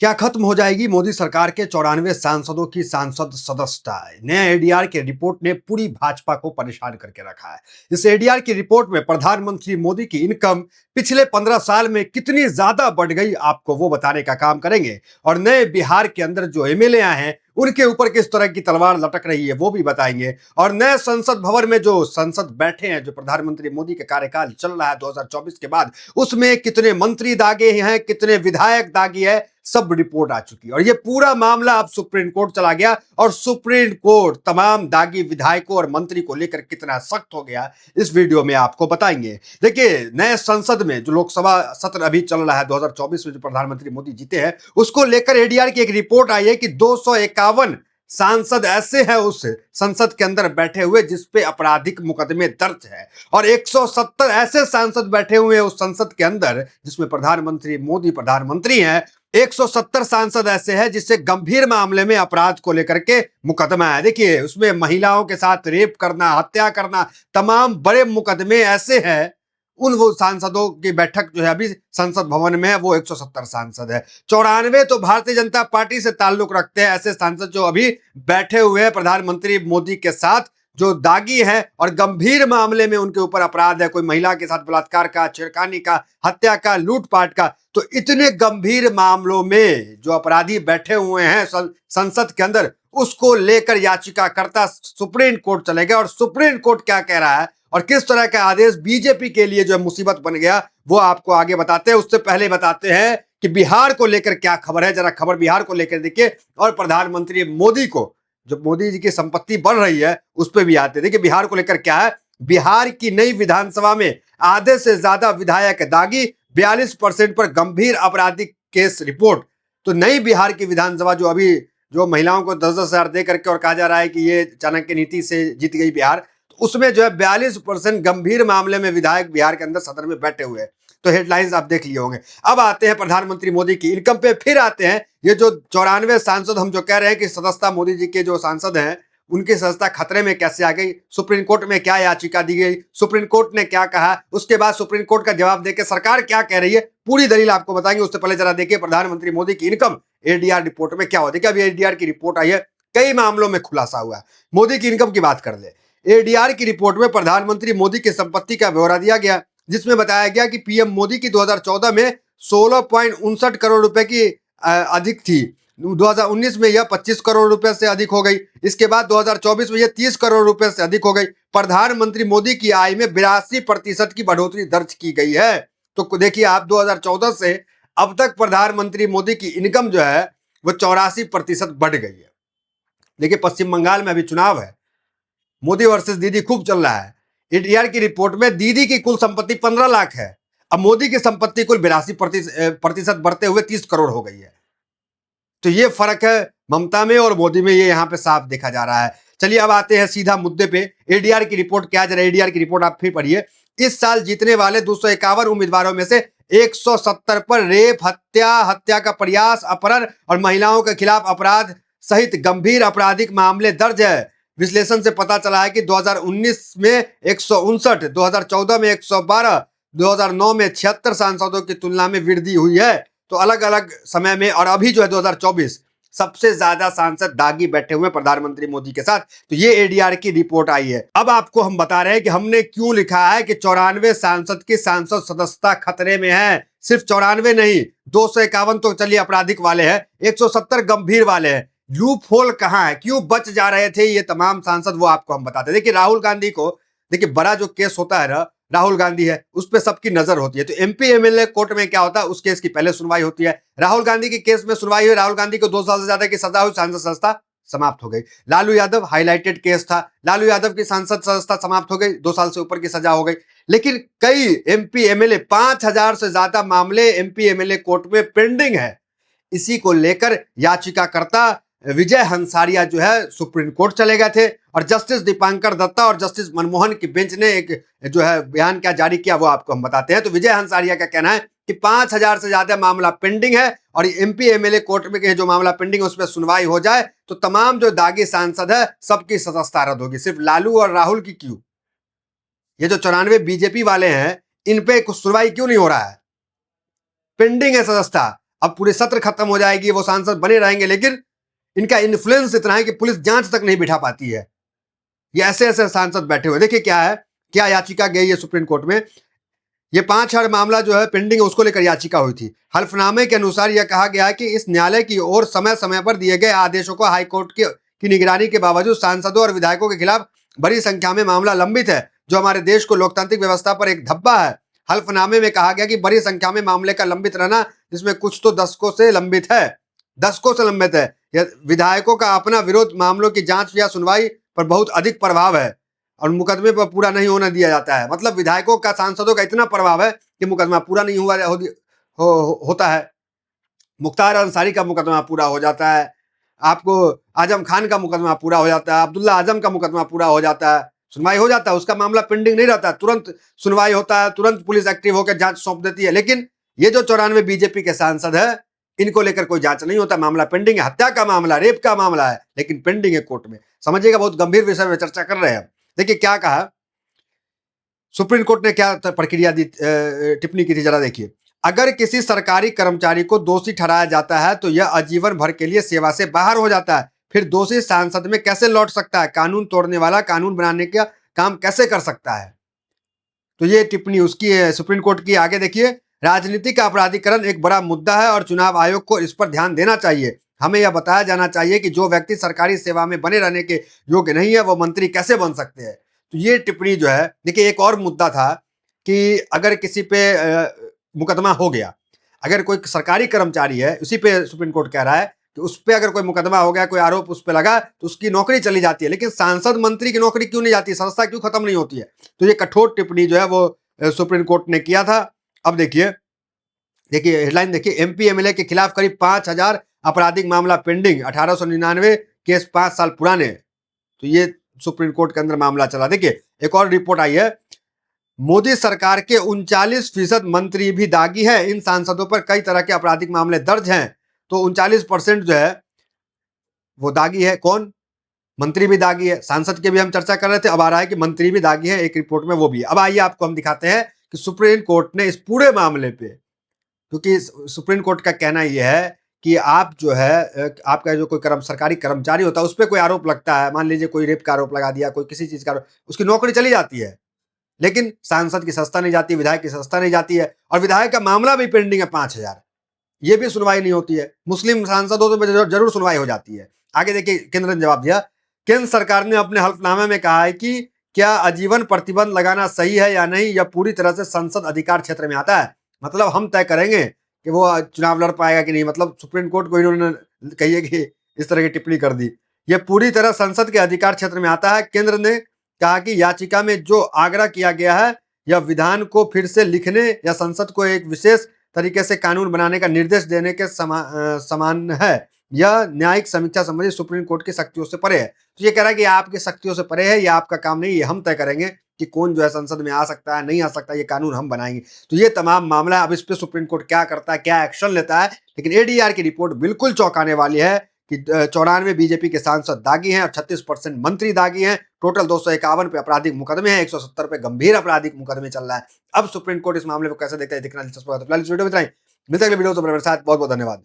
क्या खत्म हो जाएगी मोदी सरकार के 94 सांसदों की सांसद सदस्यता? नया एडीआर की रिपोर्ट ने पूरी भाजपा को परेशान करके रखा है। इस एडीआर की रिपोर्ट में प्रधानमंत्री मोदी की इनकम पिछले 15 साल में कितनी ज्यादा बढ़ गई, आपको वो बताने का काम करेंगे। और नए बिहार के अंदर जो एमएलए हैं उनके ऊपर किस तरह की तलवार लटक रही है वो भी बताएंगे। और नए संसद भवन में जो संसद बैठे हैं, जो प्रधानमंत्री मोदी का कार्यकाल चल रहा है 2024 के बाद, उसमें कितने मंत्री दागे हैं, कितने विधायक दागी है, सब रिपोर्ट आ चुकी है। और ये पूरा मामला अब सुप्रीम कोर्ट चला गया और सुप्रीम कोर्ट तमाम दागी विधायकों और मंत्री को लेकर कितना सख्त हो गया, इस वीडियो में आपको बताएंगे। देखिए, नए संसद में जो लोकसभा सत्र अभी चल रहा है 2024 में, जो प्रधानमंत्री मोदी जीते हैं, उसको लेकर एडीआर की एक रिपोर्ट आई है कि 251 सांसद ऐसे हैं उस संसद के अंदर बैठे हुए जिसपे आपराधिक मुकदमे दर्ज है, और 170 ऐसे सांसद बैठे हुए हैं उस संसद के अंदर जिसमें प्रधानमंत्री मोदी प्रधानमंत्री हैं। 170 सांसद ऐसे हैं जिससे गंभीर मामले में अपराध को लेकर के मुकदमा है। देखिए, उसमें महिलाओं के साथ रेप करना, हत्या करना, तमाम बड़े मुकदमे ऐसे हैं। उन वो सांसदों की बैठक जो है अभी संसद भवन में है, वो 170 सांसद है। 94 तो भारतीय जनता पार्टी से ताल्लुक रखते हैं ऐसे सांसद जो अभी बैठे हुए हैं प्रधानमंत्री मोदी के साथ, जो दागी है और गंभीर मामले में उनके ऊपर अपराध है, कोई महिला के साथ बलात्कार का, छेड़खानी का, हत्या का, लूटपाट का। तो इतने गंभीर मामलों में जो अपराधी बैठे हुए हैं संसद के अंदर, उसको लेकर याचिकाकर्ता सुप्रीम कोर्ट चले गए। और सुप्रीम कोर्ट क्या कह रहा है और किस तरह का आदेश बीजेपी के लिए जो मुसीबत बन गया, वो आपको आगे बताते हैं। उससे पहले बताते हैं कि बिहार को लेकर क्या खबर है। जरा खबर बिहार को लेकर देखिए, और प्रधानमंत्री मोदी को, जो मोदी जी की संपत्ति बढ़ रही है, उस पर भी आते हैं। देखिए, बिहार को लेकर क्या है। बिहार की नई विधानसभा में आधे से ज्यादा विधायक दागी, 42% पर गंभीर आपराधिक केस रिपोर्ट। तो नई बिहार की विधानसभा जो अभी जो महिलाओं को 10-10 हजार दे करके और कहा जा रहा है कि ये चाणक्य नीति से जीत गई बिहार, उसमें जो है 42% गंभीर मामले में विधायक बिहार के अंदर सदन में बैठे हुए हैं। तो हेडलाइंस आप देख लिए होंगे। अब आते हैं प्रधानमंत्री मोदी की इनकम पे, फिर आते हैं ये जो 94 सांसद हम जो कह रहे हैं कि सदस्यता मोदी जी के जो सांसद हैं उनकी सदस्यता खतरे में कैसे आ गई, सुप्रीम कोर्ट में क्या याचिका दी गई, सुप्रीम कोर्ट ने क्या कहा, उसके बाद सुप्रीम कोर्ट का जवाब देकर सरकार क्या कह रही है, पूरी दलील आपको बताएंगे। उससे पहले जरा देखिए प्रधानमंत्री मोदी की इनकम एडीआर रिपोर्ट में क्या होती है। अभी एडीआर की रिपोर्ट आई है, कई मामलों में खुलासा हुआ है। मोदी की इनकम की बात कर ले। एडीआर की रिपोर्ट में प्रधानमंत्री मोदी की संपत्ति का ब्यौरा दिया गया, जिसमें बताया गया कि पीएम मोदी की 2014 में 16.59 करोड़ रुपए की अधिक थी। 2019 में यह 25 करोड़ रुपए से अधिक हो गई। इसके बाद 2024 में यह 30 करोड़ रुपए से अधिक हो गई। प्रधानमंत्री मोदी की आय में 82% की बढ़ोतरी दर्ज की गई है। तो देखिए आप, 2014 से अब तक प्रधानमंत्री मोदी की इनकम जो है वो 84% बढ़ गई है। देखिए, पश्चिम बंगाल में अभी चुनाव है, मोदी वर्सेस दीदी खूब चल रहा है। एडीआर की रिपोर्ट में दीदी की कुल संपत्ति 15 लाख है, अब मोदी की संपत्ति कुल 82% बढ़ते हुए 30 करोड़ हो गई है। तो ये फर्क है ममता में और मोदी में, ये यहाँ पे साफ देखा जा रहा है। चलिए अब आते हैं सीधा मुद्दे पे। एडीआर की रिपोर्ट क्या, जरा एडीआर की रिपोर्ट आप फिर पढ़िए। इस साल जीतने वाले 251 उम्मीदवारों में से 170 पर रेप, हत्या का प्रयास, अपहरण और महिलाओं के खिलाफ अपराध सहित गंभीर आपराधिक मामले दर्ज है। विश्लेषण से पता चला है कि 2019 में 159, 2014 में 112, 2009 में 76 सांसदों की तुलना में वृद्धि हुई है। तो अलग अलग समय में, और अभी जो है 2024, सबसे ज्यादा सांसद दागी बैठे हुए प्रधानमंत्री मोदी के साथ। तो ये एडीआर की रिपोर्ट आई है। अब आपको हम बता रहे हैं कि हमने क्यों लिखा है कि 94 सांसद की सांसद सदस्यता खतरे में है। सिर्फ 94 नहीं, 251 तो चलिए आपराधिक वाले हैं, 170 गंभीर वाले हैं। लूप होल कहां है, क्यों बच जा रहे थे ये तमाम सांसद, वो आपको हम बताते हैं। देखिए, राहुल गांधी को, देखिए बड़ा जो केस होता है ना, राहुल गांधी है, उस पर सबकी नजर होती है। तो एमपी एमएलए कोर्ट में क्या होता है, उस केस की पहले सुनवाई होती है। राहुल गांधी के केस में सुनवाई हुई, राहुल गांधी को 2 साल से ज्यादा की सजा हुई, सांसद सदस्यता समाप्त हो गई। लालू यादव हाईलाइटेड केस था, लालू यादव की सांसद सदस्यता समाप्त हो गई, 2 साल से ऊपर की सजा हो गई। लेकिन कई एमपी एमएलए, 5000 से ज्यादा मामले एमपी एमएलए कोर्ट में पेंडिंग है। इसी को लेकर याचिकाकर्ता विजय हंसारिया जो है सुप्रीम कोर्ट चले गए थे, और जस्टिस दीपांकर दत्ता और जस्टिस मनमोहन की बेंच ने एक जो है बयान क्या जारी किया, वो आपको हम बताते हैं। तो विजय हंसारिया का कहना है कि 5000 से ज्यादा मामला पेंडिंग है, और एमपी एमएलए कोर्ट में जो मामला पेंडिंग है उस पर सुनवाई हो जाए तो तमाम जो दागी सांसद है सबकी सदस्यता रद्द होगी। सिर्फ लालू और राहुल की क्यों, ये जो 94 बीजेपी वाले हैं इन पे कुछ सुनवाई क्यों नहीं हो रहा है, पेंडिंग है सदस्यता। अब पूरे सत्र खत्म हो जाएगी, वो सांसद बने रहेंगे, लेकिन इनका इन्फ्लुएंस इतना है कि पुलिस जांच तक नहीं बिठा पाती है। ये ऐसे ऐसे सांसद बैठे हुए, देखिए क्या है, क्या याचिका गई है सुप्रीम कोर्ट में। ये 5,000 मामला जो है पेंडिंग है, उसको लेकर याचिका हुई थी। हल्फनामे के अनुसार यह कहा गया है कि इस न्यायालय की ओर समय समय पर दिए गए आदेशों को हाईकोर्ट की निगरानी के बावजूद सांसदों और विधायकों के खिलाफ बड़ी संख्या में मामला लंबित है, जो हमारे देश को लोकतांत्रिक व्यवस्था पर एक धब्बा है। हल्फनामे में कहा गया कि बड़ी संख्या में मामले का लंबित रहना, जिसमें कुछ तो दशकों से लंबित है, दशकों से लंबित है। विधायकों का अपना विरोध मामलों की जांच या सुनवाई पर बहुत अधिक प्रभाव है और मुकदमे पर पूरा नहीं होने दिया जाता है। मतलब विधायकों का, सांसदों का इतना प्रभाव है कि मुकदमा पूरा नहीं होता है। मुख्तार अंसारी का मुकदमा पूरा हो जाता है, आपको आजम खान का मुकदमा पूरा हो जाता है, अब्दुल्ला आजम का मुकदमा पूरा हो जाता है, सुनवाई हो जाता है, उसका मामला पेंडिंग नहीं रहता, तुरंत सुनवाई होता है, तुरंत पुलिस एक्टिव होकर जांच सौंप देती है। लेकिन ये जो 94 बीजेपी के सांसद है, इनको लेकर कोई जांच नहीं होता, मामला पेंडिंग है। हत्या का मामला, रेप का मामला है, लेकिन पेंडिंग है कोर्ट में। समझिएगा, बहुत गंभीर विषय में चर्चा कर रहे हैं। देखिए क्या कहा सुप्रीम कोर्ट ने, क्या प्रक्रिया दी, टिप्पणी की थी, जरा देखिए। अगर किसी सरकारी कर्मचारी को दोषी ठहराया जाता है तो यह आजीवन भर के लिए सेवा से बाहर हो जाता है। फिर दोषी सांसद में कैसे लौट सकता है? कानून तोड़ने वाला कानून बनाने का काम कैसे कर सकता है? तो ये टिप्पणी उसकी है, सुप्रीम कोर्ट की। आगे देखिए, राजनीति का अपराधीकरण एक बड़ा मुद्दा है और चुनाव आयोग को इस पर ध्यान देना चाहिए। हमें यह बताया जाना चाहिए कि जो व्यक्ति सरकारी सेवा में बने रहने के योग्य नहीं है, वो मंत्री कैसे बन सकते हैं। तो ये टिप्पणी जो है, देखिए एक और मुद्दा था कि अगर किसी पे मुकदमा हो गया, अगर कोई सरकारी कर्मचारी है, उसी पे सुप्रीम कोर्ट कह रहा है कि उस पर अगर कोई मुकदमा हो गया, कोई आरोप उस पर लगा, तो उसकी नौकरी चली जाती है। लेकिन सांसद मंत्री की नौकरी क्यों नहीं जाती, संस्था क्यों खत्म नहीं होती है? तो ये कठोर टिप्पणी जो है वो सुप्रीम कोर्ट ने किया था। अब देखिए, देखिए हेडलाइन देखिए, एमपी एमएलए के खिलाफ करीब 5,000 आपराधिक मामला पेंडिंग, 1899 केस 5 साल पुराने। तो ये सुप्रीम कोर्ट के अंदर मामला चला। देखिए एक और रिपोर्ट आई है, मोदी सरकार के 39% मंत्री भी दागी है। इन सांसदों पर कई तरह के आपराधिक मामले दर्ज हैं। तो 39% जो है वो दागी है। कौन? मंत्री भी दागी है। सांसद के भी हम चर्चा कर रहे थे, अब आ रहा है कि मंत्री भी दागी है, एक रिपोर्ट में वो भी है। अब आइए आपको हम दिखाते हैं कि सुप्रीम कोर्ट ने इस पूरे मामले पे, क्योंकि सुप्रीम कोर्ट का कहना यह है कि आप जो है, आपका जो कोई सरकारी कर्मचारी होता है, उस पर कोई आरोप लगता है, मान लीजिए कोई रेप का आरोप लगा दिया, कोई किसी चीज का, उसकी नौकरी चली जाती है। लेकिन सांसद की सस्ता नहीं जाती, विधायक की सस्ता नहीं जाती है, और विधायक का मामला भी पेंडिंग है 5,000, ये भी सुनवाई नहीं होती है। मुस्लिम सांसदों तो जरूर सुनवाई हो जाती है। आगे देखिए, केंद्र ने जवाब दिया। केंद्र सरकार ने अपने हल्फनामे में कहा है कि क्या आजीवन प्रतिबंध लगाना सही है या नहीं, यह पूरी तरह से संसद अधिकार क्षेत्र में आता है। मतलब हम तय करेंगे कि वो चुनाव लड़ पाएगा कि नहीं। मतलब सुप्रीम कोर्ट को इन्होंने कहिए कि इस तरह की टिप्पणी कर दी। यह पूरी तरह संसद के अधिकार क्षेत्र में आता है। केंद्र ने कहा कि याचिका में जो आग्रह किया गया है, यह विधान को फिर से लिखने या संसद को एक विशेष तरीके से कानून बनाने का निर्देश देने के समान है। यह न्यायिक समीक्षा संबंधी सुप्रीम कोर्ट की शक्तियों से परे है। तो ये कह रहा है कि आपकी शक्तियों से परे है, ये आपका काम नहीं, ये हम तय करेंगे कि कौन जो है संसद में आ सकता है, नहीं आ सकता, ये कानून हम बनाएंगे। तो ये तमाम मामला है। अब इस पे सुप्रीम कोर्ट क्या करता है, क्या एक्शन लेता है। लेकिन एडीआर की रिपोर्ट बिल्कुल चौंकाने वाली है कि 94 बीजेपी के सांसद दागी हैं और 36% मंत्री दागी हैं। टोटल 251 पे आपराधिक मुकदमे हैं, 170 पे गंभीर आपराधिक मुकदमे चल रहा है। अब सुप्रीम कोर्ट इस मामले को कैसे देखता है, दिखना दिलचस्प होगा। तो फिलहाल इस वीडियो में इतना ही। मिलते हैं अगले वीडियो में, मेरे साथ बहुत बहुत धन्यवाद।